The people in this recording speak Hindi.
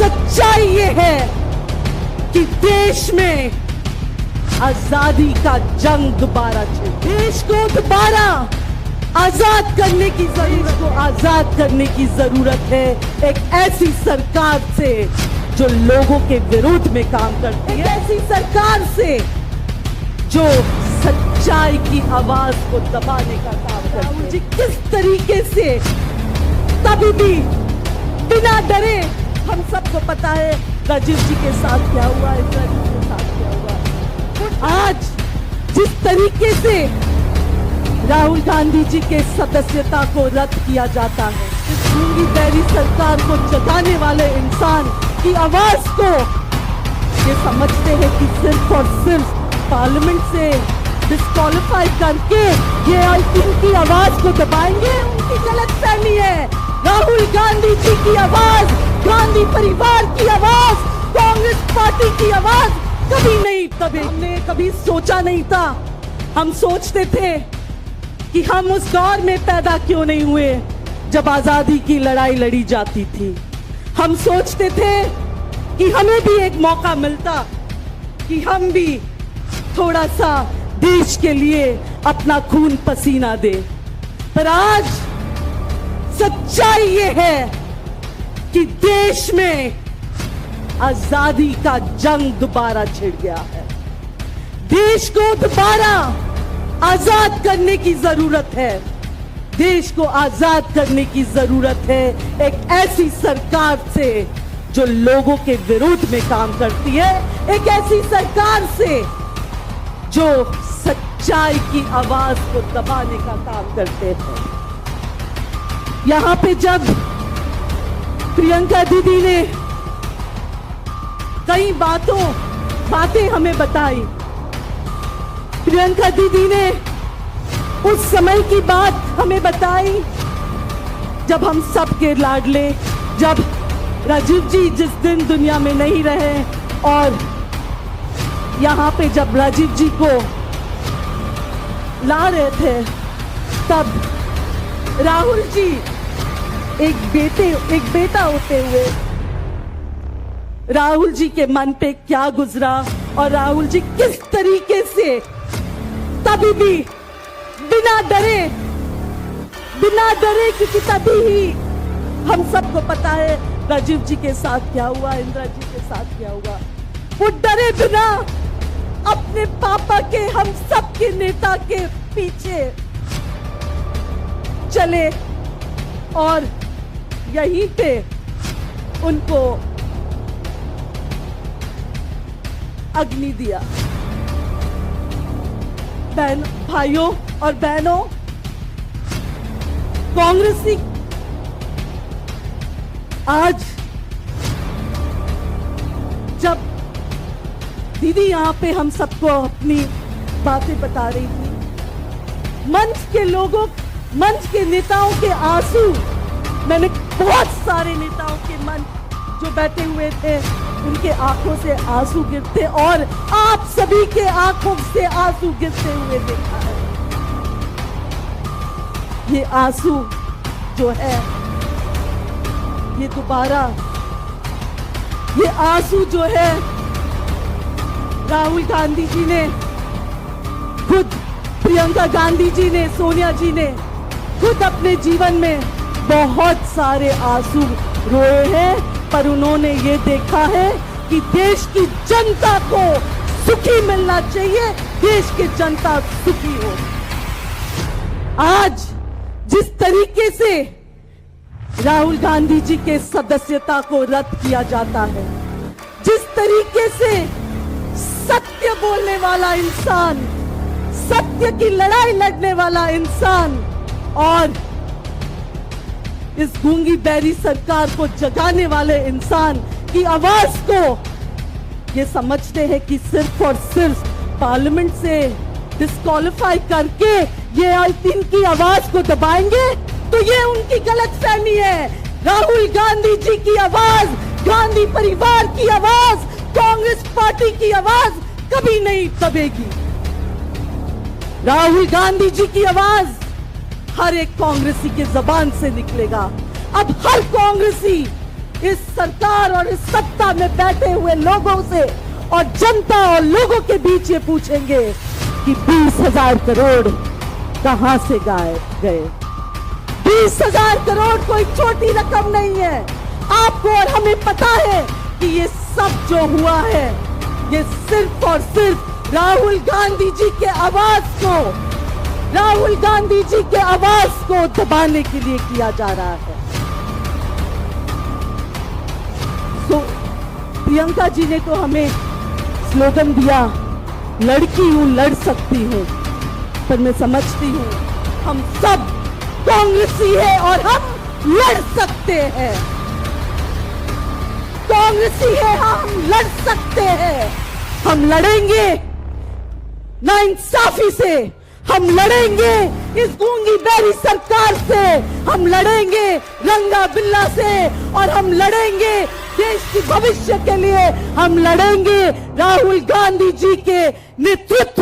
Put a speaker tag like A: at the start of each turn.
A: सच्चाई ये है कि देश में आजादी का जंग दोबारा छिड़, देश को दोबारा आजाद करने की जरूरत, को आजाद करने की जरूरत है एक ऐसी सरकार से जो लोगों के विरोध में काम करती है, ऐसी सरकार से जो सच्चाई की आवाज को दबाने का काम करती है। जी किस तरीके से कभी भी बिना डरे, हम सबको पता है राजीव जी के साथ क्या हुआ, इंदिरा जी के साथ क्या हुआ। आज जिस तरीके से राहुल गांधी जी के सदस्यता को रद्द किया जाता है, इस गूंगी बहरी सरकार को जगाने वाले इंसान की आवाज को ये समझते हैं कि सिर्फ और सिर्फ पार्लियामेंट से डिस्क्वालीफाई करके ये इनकी आवाज को दबाएंगे, उनकी गलतफहमी है। राहुल गांधी जी की आवाज, गांधी परिवार की आवाज, कांग्रेस पार्टी की आवाज कभी नहीं दबेगी। हमने कभी सोचा नहीं था, हम सोचते थे कि हम उस दौर में पैदा क्यों नहीं हुए जब आजादी की लड़ाई लड़ी जाती थी। हम सोचते थे कि हमें भी एक मौका मिलता कि हम भी थोड़ा सा देश के लिए अपना खून पसीना दे। पर आज सच्चाई ये है कि देश में आजादी का जंग दोबारा छिड़ गया है। देश को दोबारा आजाद करने की जरूरत है, देश को आजाद करने की जरूरत है एक ऐसी सरकार से जो लोगों के विरोध में काम करती है, एक ऐसी सरकार से जो सच्चाई की आवाज को दबाने का काम करते हैं। यहां पे जब प्रियंका दीदी ने कई बातें हमें बताई, प्रियंका दीदी ने उस समय की बात हमें बताई जब हम सबके लाडले, जब राजीव जी जिस दिन दुनिया में नहीं रहे, और यहाँ पे जब राजीव जी को ला रहे थे तब राहुल जी एक बेटा होते हुए राहुल जी के मन पे क्या गुजरा और राहुल जी किस तरीके से तभी भी बिना डरे क्योंकि तभी ही हम सबको पता है राजीव जी के साथ क्या हुआ, इंदिरा जी के साथ क्या हुआ। वो डरे बिना अपने पापा के, हम सबके नेता के पीछे चले और यहीं पे उनको अग्नि दिया। भाइयों और बहनों, कांग्रेसी आज जब दीदी यहाँ पे हम सबको अपनी बातें बता रही थी, मंच के नेताओं के आंसू, मैंने बहुत सारे नेताओं के मन जो बैठे हुए थे उनके आंखों से आंसू गिरते और आप सभी के आंखों से आंसू गिरते हुए देखा है। ये आंसू जो है ये दोबारा, ये आंसू जो है राहुल गांधी जी ने खुद, प्रियंका गांधी जी ने, सोनिया जी ने खुद अपने जीवन में बहुत सारे आंसू रोए हैं, पर उन्होंने ये देखा है कि देश की जनता को सुखी मिलना चाहिए, देश की जनता सुखी हो। आज जिस तरीके से राहुल गांधी जी के सदस्यता को रद्द किया जाता है, जिस तरीके से सत्य बोलने वाला इंसान, सत्य की लड़ाई लड़ने वाला इंसान और इस गूंगी बहरी सरकार को जगाने वाले इंसान की आवाज को ये समझते हैं कि सिर्फ और सिर्फ पार्लियामेंट से डिस्क्वालीफाई करके ये इनकी आवाज को दबाएंगे, तो ये उनकी गलतफहमी है। राहुल गांधी जी की आवाज, गांधी परिवार की आवाज, कांग्रेस पार्टी की आवाज कभी नहीं दबेगी। राहुल गांधी जी की आवाज हर एक कांग्रेसी के जबान से निकलेगा। अब हर कांग्रेसी इस सरकार और इस सत्ता में बैठे हुए लोगों से और जनता और लोगों के बीच ये पूछेंगे कि 20,000 करोड़ कहां से गए। 20,000 करोड़ कोई छोटी रकम नहीं है। आपको और हमें पता है कि ये सब जो हुआ है ये सिर्फ और सिर्फ राहुल गांधी जी के आवाज को दबाने के लिए किया जा रहा है। तो प्रियंका जी ने तो हमें स्लोगन दिया, लड़की हूं लड़ सकती हूं, पर मैं समझती हूं हम सब कांग्रेसी है और हम लड़ सकते हैं। कांग्रेसी है, हम लड़ सकते हैं। हम लड़ेंगे नाइंसाफी से, हम लड़ेंगे इस गूंगी बहरी सरकार से, हम लड़ेंगे रंगा बिल्ला से, और हम लड़ेंगे देश के भविष्य के लिए। हम लड़ेंगे राहुल गांधी जी के नेतृत्व